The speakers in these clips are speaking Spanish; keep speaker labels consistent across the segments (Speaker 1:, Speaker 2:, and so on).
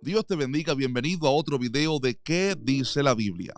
Speaker 1: Dios te bendiga, bienvenido a otro video de ¿Qué dice la Biblia?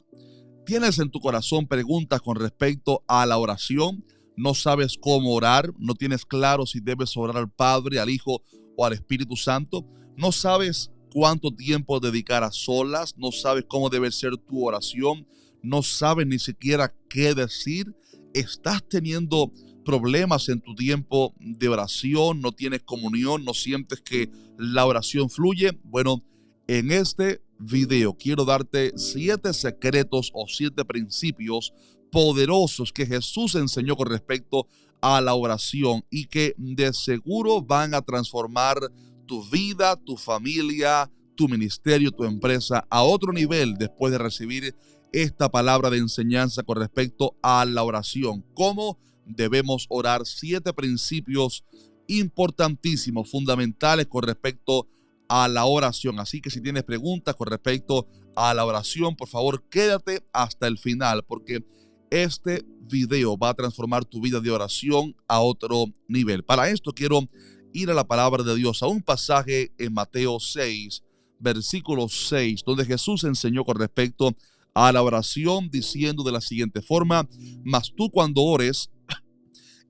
Speaker 1: ¿Tienes en tu corazón preguntas con respecto a la oración? ¿No sabes cómo orar? ¿No tienes claro si debes orar al Padre, al Hijo o al Espíritu Santo? ¿No sabes cuánto tiempo dedicar a solas? ¿No sabes cómo debe ser tu oración? ¿No sabes ni siquiera qué decir? ¿Estás teniendo problemas en tu tiempo de oración? ¿No tienes comunión? ¿No sientes que la oración fluye? Bueno, en este video quiero darte 7 secretos o 7 principios poderosos que Jesús enseñó con respecto a la oración y que de seguro van a transformar tu vida, tu familia, tu ministerio, tu empresa a otro nivel después de recibir esta palabra de enseñanza con respecto a la oración. ¿Cómo debemos orar? 7 principios importantísimos, fundamentales con respecto a la oración. Así que si tienes preguntas con respecto a la oración, por favor, quédate hasta el final, porque este video va a transformar tu vida de oración a otro nivel. Para esto quiero ir a la palabra de Dios, a un pasaje en Mateo 6, versículo 6, donde Jesús enseñó con respecto a la oración, diciendo de la siguiente forma: mas tú cuando ores,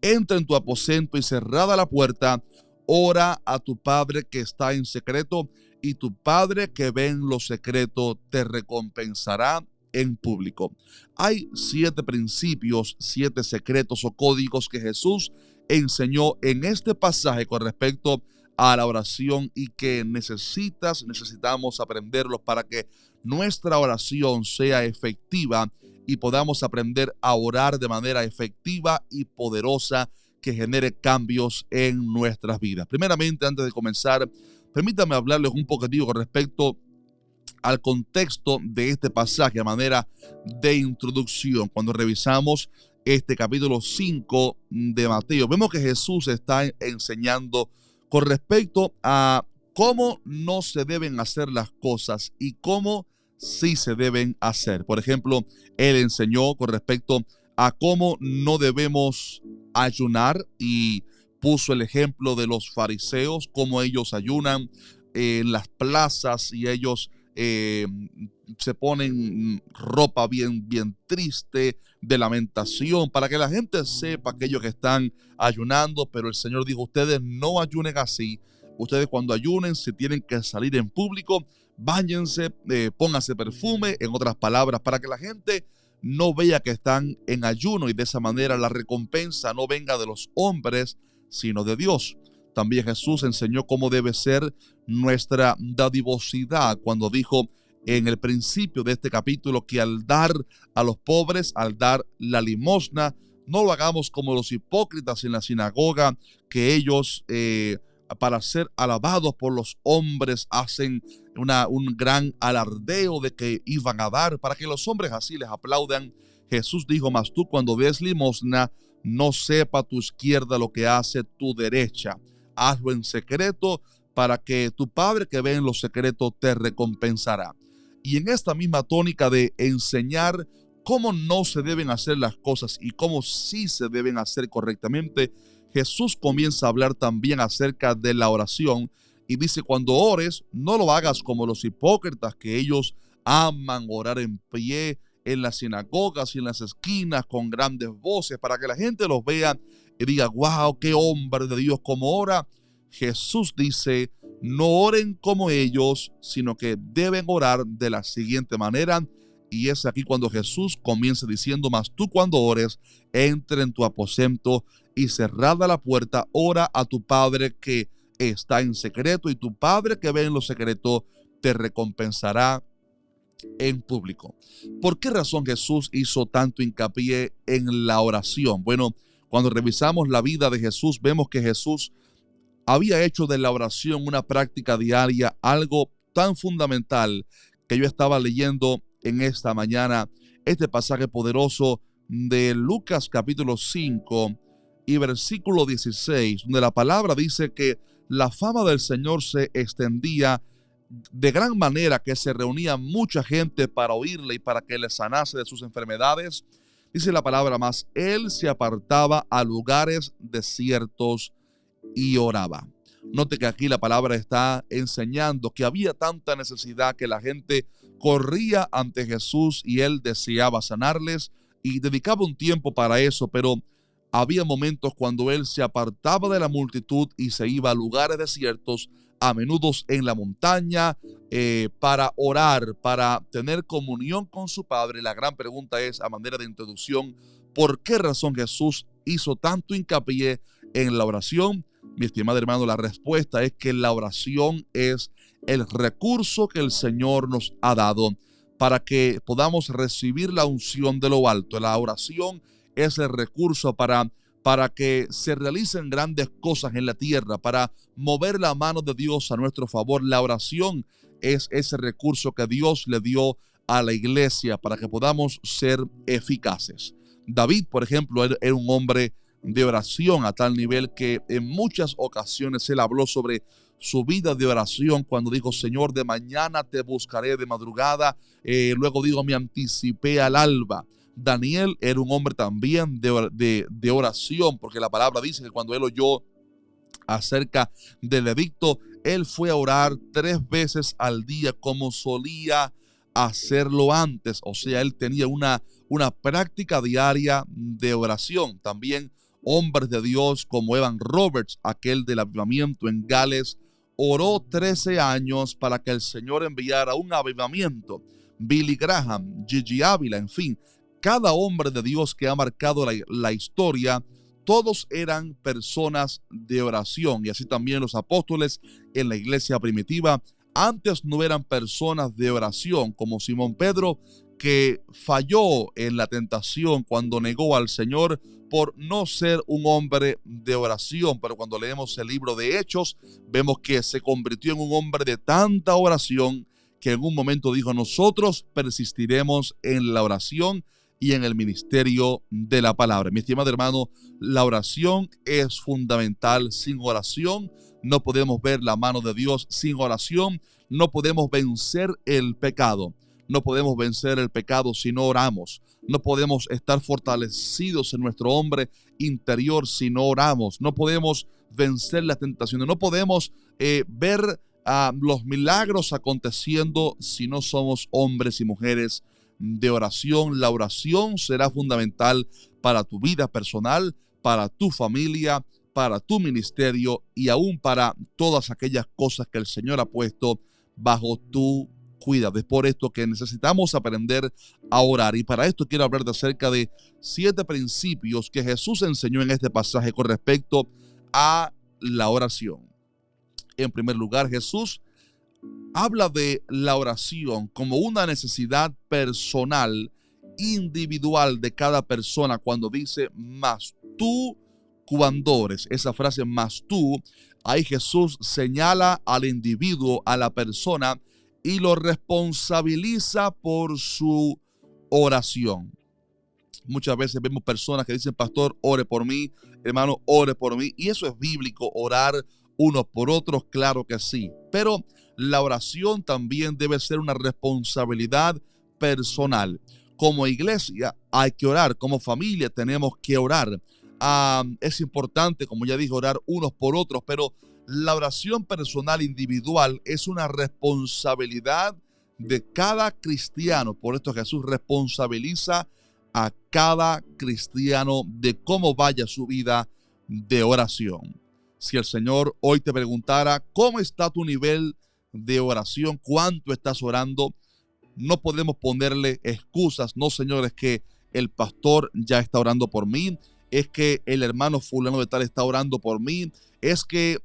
Speaker 1: entra en tu aposento y cerrada la puerta, ora a tu Padre que está en secreto, y tu Padre que ve en lo secreto te recompensará en público. Hay 7 principios, 7 secretos o códigos que Jesús enseñó en este pasaje con respecto a la oración y que necesitamos aprenderlos para que nuestra oración sea efectiva y podamos aprender a orar de manera efectiva y poderosa que genere cambios en nuestras vidas. Primeramente, antes de comenzar, permítame hablarles un poquitito con respecto al contexto de este pasaje a manera de introducción. Cuando revisamos este capítulo 5 de Mateo, vemos que Jesús está enseñando con respecto a cómo no se deben hacer las cosas y cómo sí se deben hacer. Por ejemplo, él enseñó con respecto a cómo no debemos ayunar y puso el ejemplo de los fariseos, cómo ellos ayunan en las plazas y ellos se ponen ropa bien triste de lamentación para que la gente sepa aquellos que están ayunando. Pero el Señor dijo: ustedes no ayunen así. Ustedes cuando ayunen, si tienen que salir en público, báñense, pónganse perfume, en otras palabras, para que la gente no vea que están en ayuno y de esa manera la recompensa no venga de los hombres, sino de Dios. También Jesús enseñó cómo debe ser nuestra dadivosidad cuando dijo en el principio de este capítulo que al dar a los pobres, al dar la limosna, no lo hagamos como los hipócritas en la sinagoga, que ellos para ser alabados por los hombres hacen un gran alardeo de que iban a dar para que los hombres así les aplaudan. Jesús dijo: mas tú cuando des limosna, no sepa tu izquierda lo que hace tu derecha. Hazlo en secreto para que tu Padre que ve en lo secreto te recompensará. Y en esta misma tónica de enseñar cómo no se deben hacer las cosas y cómo sí se deben hacer correctamente, Jesús comienza a hablar también acerca de la oración y dice: cuando ores, no lo hagas como los hipócritas, que ellos aman orar en pie en las sinagogas y en las esquinas con grandes voces para que la gente los vea y diga: wow, qué hombre de Dios como ora. Jesús dice: no oren como ellos, sino que deben orar de la siguiente manera. Y es aquí cuando Jesús comienza diciendo: mas tú cuando ores, entra en tu aposento y cerrada la puerta, ora a tu Padre que está en secreto, y tu Padre que ve en lo secreto te recompensará en público. ¿Por qué razón Jesús hizo tanto hincapié en la oración? Bueno, cuando revisamos la vida de Jesús, vemos que Jesús había hecho de la oración una práctica diaria, algo tan fundamental que yo estaba leyendo en esta mañana este pasaje poderoso de Lucas capítulo 5 y versículo 16, donde la palabra dice que la fama del Señor se extendía de gran manera que se reunía mucha gente para oírle y para que le sanase de sus enfermedades. Dice la palabra: mas él se apartaba a lugares desiertos y oraba. Note que aquí la palabra está enseñando que había tanta necesidad que la gente corría ante Jesús y él deseaba sanarles y dedicaba un tiempo para eso, pero había momentos cuando él se apartaba de la multitud y se iba a lugares desiertos, a menudo en la montaña, para orar, para tener comunión con su Padre. La gran pregunta es, a manera de introducción, ¿por qué razón Jesús hizo tanto hincapié en la oración? Mi estimado hermano, la respuesta es que la oración es el recurso que el Señor nos ha dado para que podamos recibir la unción de lo alto. La oración es el recurso para que se realicen grandes cosas en la tierra, para mover la mano de Dios a nuestro favor. La oración es ese recurso que Dios le dio a la iglesia para que podamos ser eficaces. David, por ejemplo, era un hombre de oración a tal nivel que en muchas ocasiones él habló sobre su vida de oración cuando dijo: Señor, de mañana te buscaré de madrugada. Luego digo, me anticipé al alba. Daniel era un hombre también de oración, porque la palabra dice que cuando él oyó acerca del edicto, él fue a orar 3 veces al día como solía hacerlo antes. O sea, él tenía una práctica diaria de oración. También hombres de Dios como Evan Roberts, aquel del avivamiento en Gales, oró 13 años para que el Señor enviara un avivamiento. Billy Graham, Gigi Ávila, en fin, cada hombre de Dios que ha marcado la historia, todos eran personas de oración. Y así también los apóstoles en la iglesia primitiva antes no eran personas de oración, como Simón Pedro, que falló en la tentación cuando negó al Señor por no ser un hombre de oración. Pero cuando leemos el libro de Hechos, vemos que se convirtió en un hombre de tanta oración que en un momento dijo: nosotros persistiremos en la oración y en el ministerio de la palabra. Mi estimado hermano, la oración es fundamental. Sin oración no podemos ver la mano de Dios. Sin oración no podemos vencer el pecado. No podemos vencer el pecado si no oramos. No podemos estar fortalecidos en nuestro hombre interior si no oramos. No podemos vencer las tentaciones. No podemos ver los milagros aconteciendo si no somos hombres y mujeres de oración. La oración será fundamental para tu vida personal, para tu familia, para tu ministerio y aún para todas aquellas cosas que el Señor ha puesto bajo tu cuidado. Es por esto que necesitamos aprender a orar, y para esto quiero hablar acerca de 7 principios que Jesús enseñó en este pasaje con respecto a la oración. En primer lugar, Jesús habla de la oración como una necesidad personal, individual de cada persona, cuando dice: mas tú cuando ores. Esa frase "mas tú", ahí Jesús señala al individuo, a la persona, y lo responsabiliza por su oración. Muchas veces vemos personas que dicen: pastor, ore por mí, hermano, ore por mí. Y eso es bíblico, orar unos por otros, claro que sí. Pero la oración también debe ser una responsabilidad personal. Como iglesia hay que orar, como familia tenemos que orar. Es importante, como ya dije, orar unos por otros, pero la oración personal individual es una responsabilidad de cada cristiano. Por esto Jesús responsabiliza a cada cristiano de cómo vaya su vida de oración. Si el Señor hoy te preguntara: ¿cómo está tu nivel de oración? ¿Cuánto estás orando? No podemos ponerle excusas. No, señores, que el pastor ya está orando por mí. Es que el hermano fulano de tal está orando por mí. Es que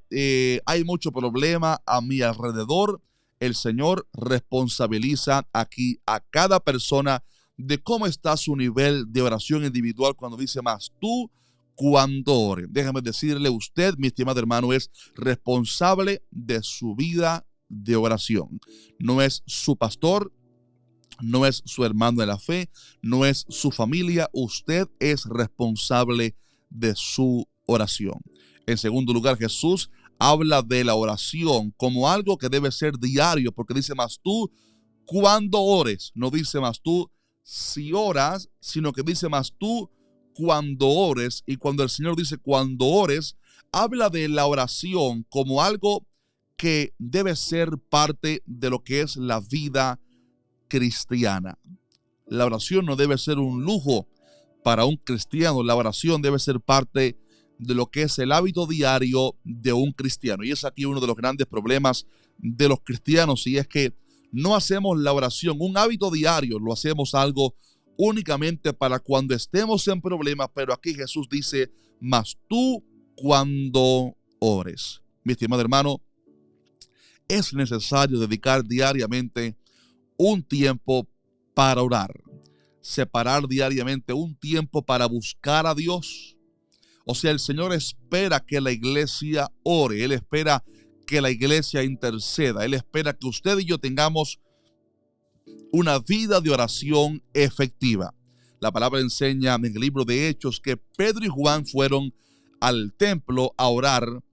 Speaker 1: hay mucho problema a mi alrededor. El Señor responsabiliza aquí a cada persona de cómo está su nivel de oración individual cuando dice: mas tú cuando ore. Déjame decirle, usted, mi estimado hermano, es responsable de su vida de oración. No es su pastor, no es su hermano de la fe, no es su familia. Usted es responsable de su oración. En segundo lugar, Jesús habla de la oración como algo que debe ser diario, porque dice: mas tú cuando ores. No dice: mas tú si oras, sino que dice: mas tú cuando ores. Y cuando el Señor dice cuando ores, habla de la oración como algo que debe ser parte de lo que es la vida cristiana. La oración no debe ser un lujo para un cristiano. La oración debe ser parte de lo que es el hábito diario de un cristiano. Y es aquí uno de los grandes problemas de los cristianos, y es que no hacemos la oración un hábito diario, lo hacemos algo únicamente para cuando estemos en problemas. Pero aquí Jesús dice: mas tú cuando ores. Mi estimado hermano, es necesario dedicar diariamente un tiempo para orar, separar diariamente un tiempo para buscar a Dios. O sea, el Señor espera que la iglesia ore, Él espera que la iglesia interceda, Él espera que usted y yo tengamos una vida de oración efectiva. La palabra enseña en el libro de Hechos que Pedro y Juan fueron al templo a orar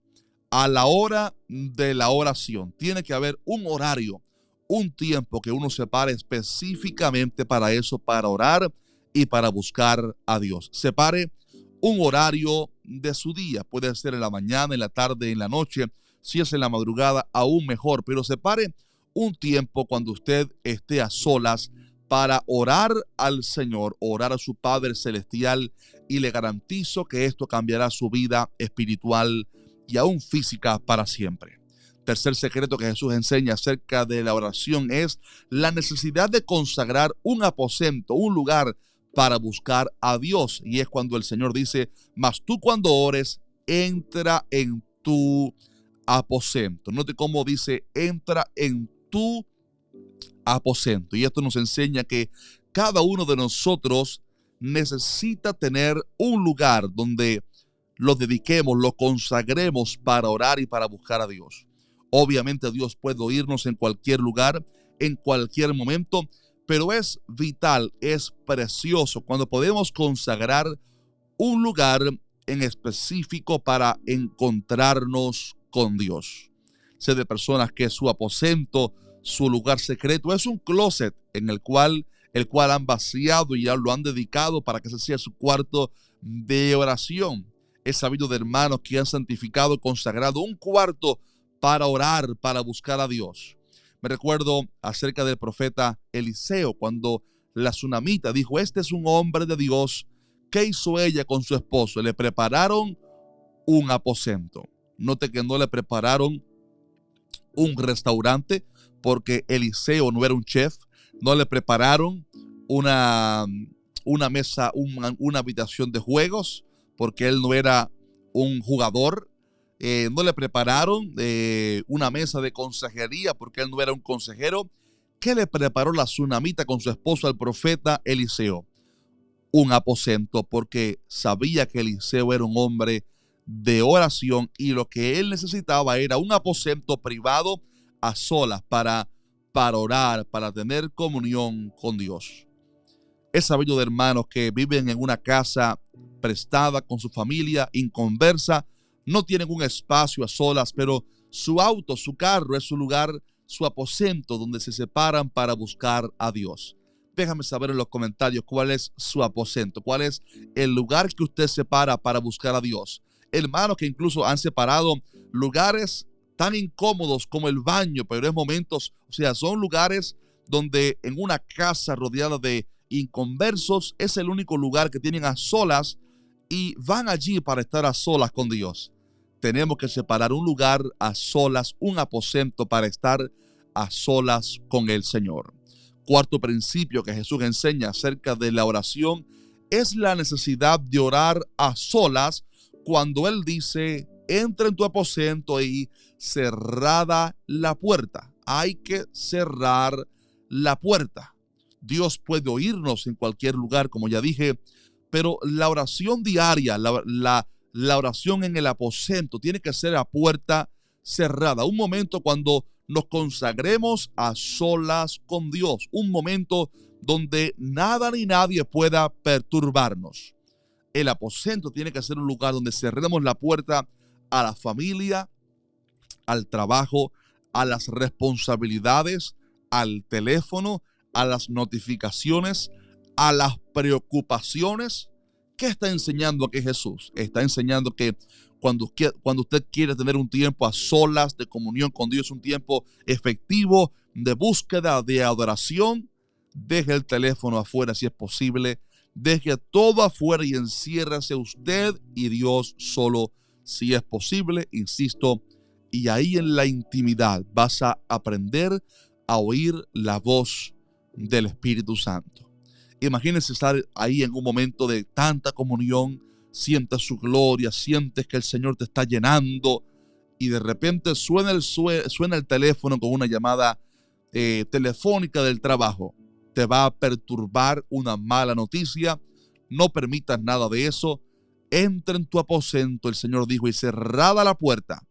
Speaker 1: a la hora de la oración. Tiene que haber un horario, un tiempo que uno separe específicamente para eso, para orar y para buscar a Dios. Separe un horario de su día. Puede ser en la mañana, en la tarde, en la noche. Si es en la madrugada, aún mejor. Pero separe un tiempo cuando usted esté a solas para orar al Señor, orar a su Padre Celestial, y le garantizo que esto cambiará su vida espiritual y aún física para siempre. Tercer secreto que Jesús enseña acerca de la oración es la necesidad de consagrar un aposento, un lugar para buscar a Dios. Y es cuando el Señor dice: mas tú cuando ores, entra en tu aposento. Note cómo dice: entra en tu aposento. Y esto nos enseña que cada uno de nosotros necesita tener un lugar donde lo dediquemos, lo consagremos para orar y para buscar a Dios. Obviamente Dios puede oírnos en cualquier lugar, en cualquier momento, pero es vital, es precioso cuando podemos consagrar un lugar en específico para encontrarnos con Dios. Sé de personas que su aposento, su lugar secreto es un closet en el cual han vaciado y ya lo han dedicado para que ese sea su cuarto de oración. He sabido de hermanos que han santificado y consagrado un cuarto para orar, para buscar a Dios. Me recuerdo acerca del profeta Eliseo, cuando la tsunamita dijo: este es un hombre de Dios. ¿Qué hizo ella con su esposo? Le prepararon un aposento. Note que no le prepararon un restaurante, porque Eliseo no era un chef. No le prepararon una mesa, una habitación de juegos, porque él no era un jugador. No le prepararon una mesa de consejería, porque él no era un consejero. ¿Qué le preparó la tsunamita con su esposo al profeta Eliseo? Un aposento, porque sabía que Eliseo era un hombre de oración, y lo que él necesitaba era un aposento privado a solas para orar, para tener comunión con Dios. He sabido de hermanos que viven en una casa prestada con su familia, inconversa, no tienen un espacio a solas, pero su auto, su carro es su lugar, su aposento donde se separan para buscar a Dios. Déjame saber en los comentarios cuál es su aposento, cuál es el lugar que usted separa para buscar a Dios. Hermanos que incluso han separado lugares tan incómodos como el baño, pero en momentos, o sea, son lugares donde en una casa rodeada de inconversos es el único lugar que tienen a solas, y van allí para estar a solas con Dios. Tenemos que separar un lugar a solas, un aposento para estar a solas con el Señor. Cuarto principio que Jesús enseña acerca de la oración es la necesidad de orar a solas, cuando Él dice: entra en tu aposento y cerrada la puerta. Hay que cerrar la puerta. Dios puede oírnos en cualquier lugar, como ya dije, pero la oración diaria, la oración en el aposento, tiene que ser a puerta cerrada. Un momento cuando nos consagremos a solas con Dios. Un momento donde nada ni nadie pueda perturbarnos. El aposento tiene que ser un lugar donde cerremos la puerta a la familia, al trabajo, a las responsabilidades, al teléfono, a las notificaciones, a las preocupaciones. ¿Qué está enseñando aquí Jesús? Está enseñando que cuando usted quiere tener un tiempo a solas de comunión con Dios, un tiempo efectivo de búsqueda, de adoración, deje el teléfono afuera si es posible, deje todo afuera y enciérrese usted y Dios solo si es posible, insisto, y ahí en la intimidad vas a aprender a oír la voz del Espíritu Santo. Imagínense estar ahí en un momento de tanta comunión, sientes su gloria, sientes que el Señor te está llenando y de repente suena el teléfono con una llamada telefónica del trabajo. Te va a perturbar una mala noticia. No permitas nada de eso. Entra en tu aposento, el Señor dijo, y cerrada la puerta,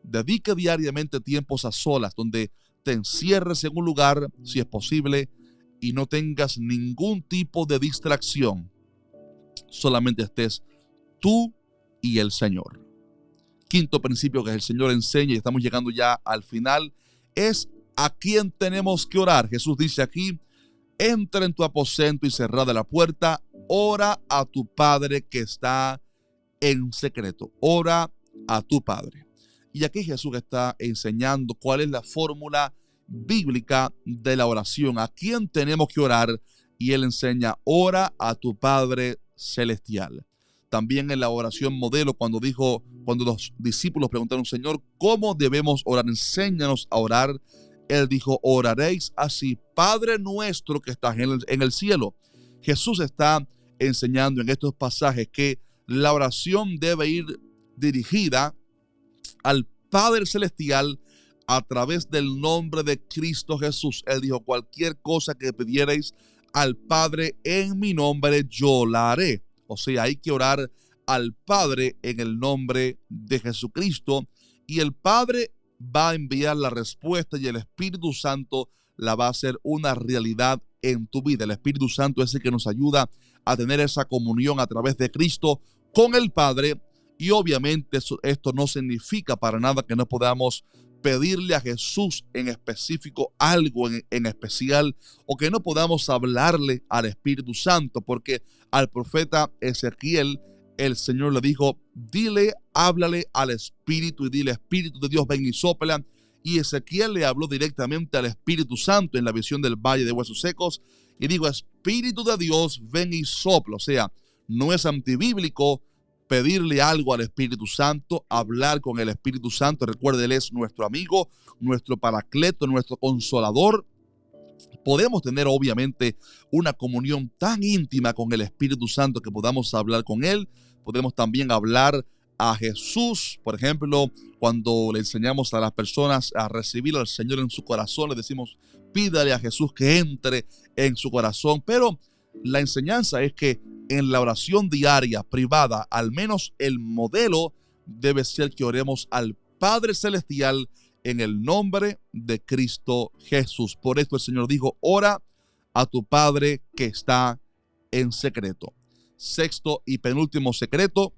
Speaker 1: dedique diariamente tiempos a solas donde te encierres en un lugar, si es posible, y no tengas ningún tipo de distracción. Solamente estés tú y el Señor. Quinto principio que el Señor enseña, y estamos llegando ya al final, es a quién tenemos que orar. Jesús dice aquí, entra en tu aposento y cerrada la puerta, ora a tu Padre que está en secreto. Ora a tu Padre. Y aquí Jesús está enseñando cuál es la fórmula bíblica de la oración, a quién tenemos que orar, y Él enseña, ora a tu Padre celestial. También en la oración modelo, cuando los discípulos preguntaron, Señor, ¿cómo debemos orar? Enséñanos a orar. Él dijo, oraréis así, Padre nuestro que estás en el cielo. Jesús está enseñando en estos pasajes que la oración debe ir dirigida al Padre celestial a través del nombre de Cristo Jesús. Él dijo, cualquier cosa que pidierais al Padre en mi nombre, yo la haré. O sea, hay que orar al Padre en el nombre de Jesucristo, y el Padre va a enviar la respuesta y el Espíritu Santo la va a hacer una realidad en tu vida. El Espíritu Santo es el que nos ayuda a tener esa comunión a través de Cristo con el Padre, y obviamente esto no significa para nada que no podamos pedirle a Jesús en específico algo en especial, o que no podamos hablarle al Espíritu Santo, porque al profeta Ezequiel el Señor le dijo, dile, háblale al Espíritu y dile, Espíritu de Dios, ven y sopla. Y Ezequiel le habló directamente al Espíritu Santo en la visión del valle de huesos secos y dijo, Espíritu de Dios, ven y sopla. O sea, no es antibíblico pedirle algo al Espíritu Santo, hablar con el Espíritu Santo. Recuerde, Él es nuestro amigo, nuestro paracleto, nuestro consolador. Podemos tener obviamente una comunión tan íntima con el Espíritu Santo que podamos hablar con Él. Podemos también hablar a Jesús, por ejemplo, cuando le enseñamos a las personas a recibir al Señor en su corazón, le decimos, pídale a Jesús que entre en su corazón. Pero la enseñanza es que en la oración diaria, privada, al menos el modelo debe ser que oremos al Padre Celestial en el nombre de Cristo Jesús. Por esto el Señor dijo, ora a tu Padre que está en secreto. Sexto y penúltimo secreto,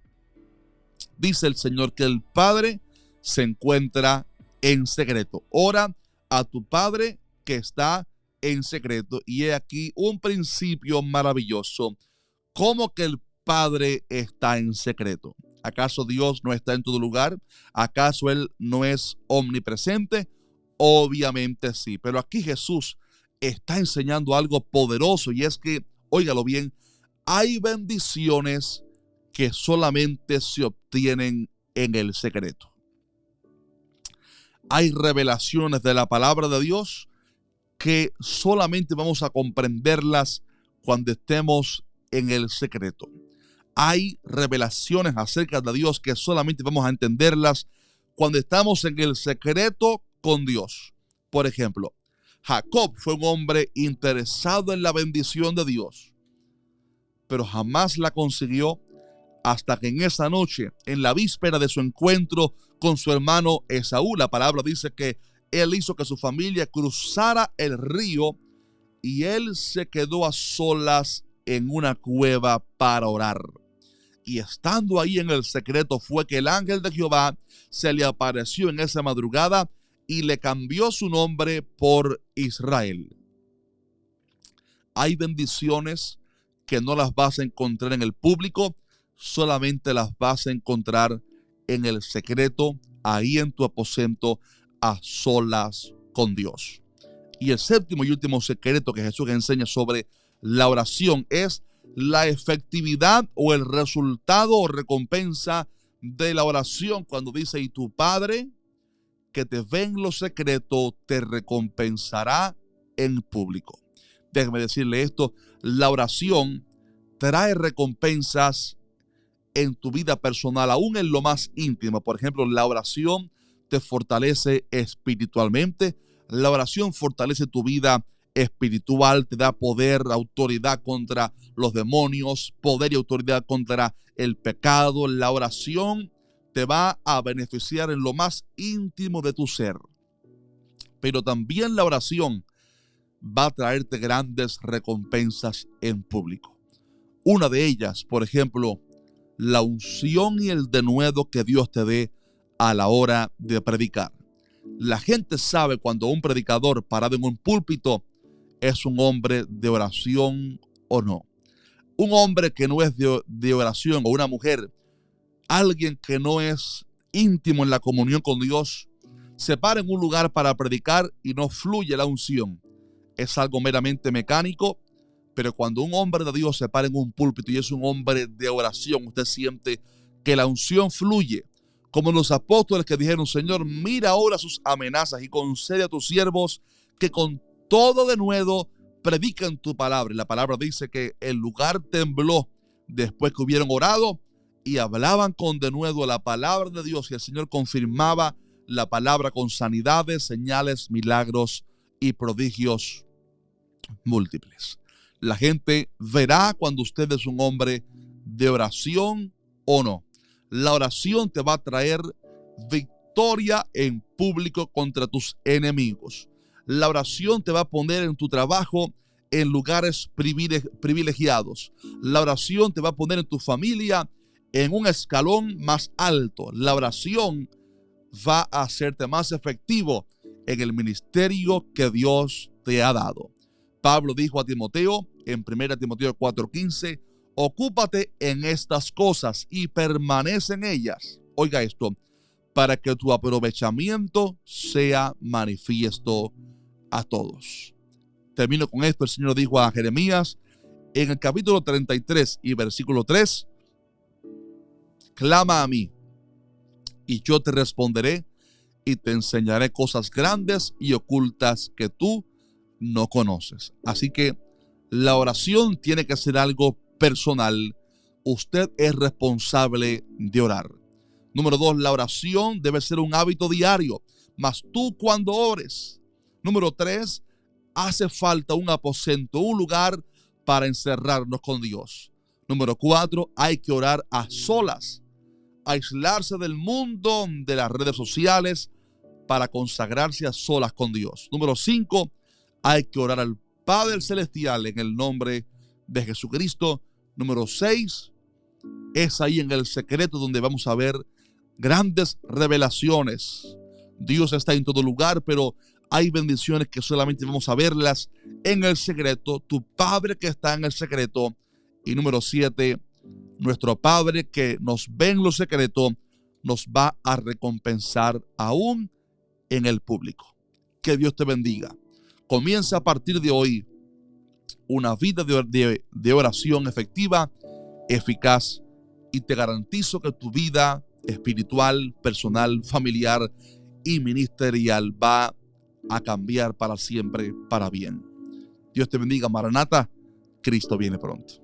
Speaker 1: dice el Señor que el Padre se encuentra en secreto. Ora a tu Padre que está en secreto. Y he aquí un principio maravilloso. ¿Cómo que el Padre está en secreto? ¿Acaso Dios no está en todo lugar? ¿Acaso Él no es omnipresente? Obviamente sí. Pero aquí Jesús está enseñando algo poderoso, y es que, óigalo bien, hay bendiciones que solamente se obtienen en el secreto. Hay revelaciones de la palabra de Dios que solamente vamos a comprenderlas cuando estemos en el secreto. Hay revelaciones acerca de Dios que solamente vamos a entenderlas cuando estamos en el secreto con Dios. Por ejemplo, Jacob fue un hombre interesado en la bendición de Dios, pero jamás la consiguió hasta que en esa noche, en la víspera de su encuentro con su hermano Esaú, la palabra dice que él hizo que su familia cruzara el río y él se quedó a solas en una cueva para orar. Y estando ahí en el secreto fue que el ángel de Jehová se le apareció en esa madrugada y le cambió su nombre por Israel. Hay bendiciones que no las vas a encontrar en el público, solamente las vas a encontrar en el secreto, ahí en tu aposento, a solas con Dios. Y el séptimo y último secreto que Jesús enseña sobre la oración es la efectividad o el resultado o recompensa de la oración, cuando dice: y tu Padre que te ve en lo secreto te recompensará en público. Déjeme decirle esto: la oración trae recompensas en tu vida personal, aún en lo más íntimo. Por ejemplo, la oración te fortalece espiritualmente. La oración fortalece tu vida espiritual, te da poder, autoridad contra los demonios, poder y autoridad contra el pecado. La oración te va a beneficiar en lo más íntimo de tu ser. Pero también la oración va a traerte grandes recompensas en público. Una de ellas, por ejemplo, la unción y el denuedo que Dios te dé a la hora de predicar. La gente sabe cuando un predicador parado en un púlpito es un hombre de oración o no. Un hombre que no es de oración, o una mujer, alguien que no es íntimo en la comunión con Dios, se para en un lugar para predicar y no fluye la unción. Es algo meramente mecánico. Pero cuando un hombre de Dios se para en un púlpito y es un hombre de oración, usted siente que la unción fluye. Como los apóstoles que dijeron: Señor, mira ahora sus amenazas y concede a tus siervos que con todo denuedo predican tu palabra. Y la palabra dice que el lugar tembló después que hubieron orado y hablaban con denuedo la palabra de Dios, y el Señor confirmaba la palabra con sanidades, señales, milagros y prodigios múltiples. La gente verá cuando usted es un hombre de oración o no. La oración te va a traer victoria en público contra tus enemigos. La oración te va a poner en tu trabajo en lugares privilegiados. La oración te va a poner en tu familia en un escalón más alto. La oración va a hacerte más efectivo en el ministerio que Dios te ha dado. Pablo dijo a Timoteo en 1 Timoteo 4:15: ocúpate en estas cosas y permanece en ellas. Oiga esto: para que tu aprovechamiento sea manifiesto a todos. Termino con esto. El Señor dijo a Jeremías en el capítulo 33 y versículo 3: clama a mí y yo te responderé y te enseñaré cosas grandes y ocultas que tú no conoces. Así que la oración tiene que ser algo personal. Usted es responsable de orar. Número 2, la oración debe ser un hábito diario, mas tú cuando ores. Número 3, hace falta un aposento, un lugar para encerrarnos con Dios. Número 4, hay que orar a solas, aislarse del mundo, de las redes sociales, para consagrarse a solas con Dios. Número 5, hay que orar al Padre Celestial en el nombre de Jesucristo. Número 6, es ahí en el secreto donde vamos a ver grandes revelaciones. Dios está en todo lugar, pero hay bendiciones que solamente vamos a verlas en el secreto. Tu Padre que está en el secreto. Y número 7, nuestro Padre que nos ve en lo secreto nos va a recompensar aún en el público. Que Dios te bendiga. Comienza a partir de hoy una vida de oración efectiva, eficaz, y te garantizo que tu vida espiritual, personal, familiar y ministerial va a cambiar para siempre, para bien. Dios te bendiga. Maranata, Cristo viene pronto.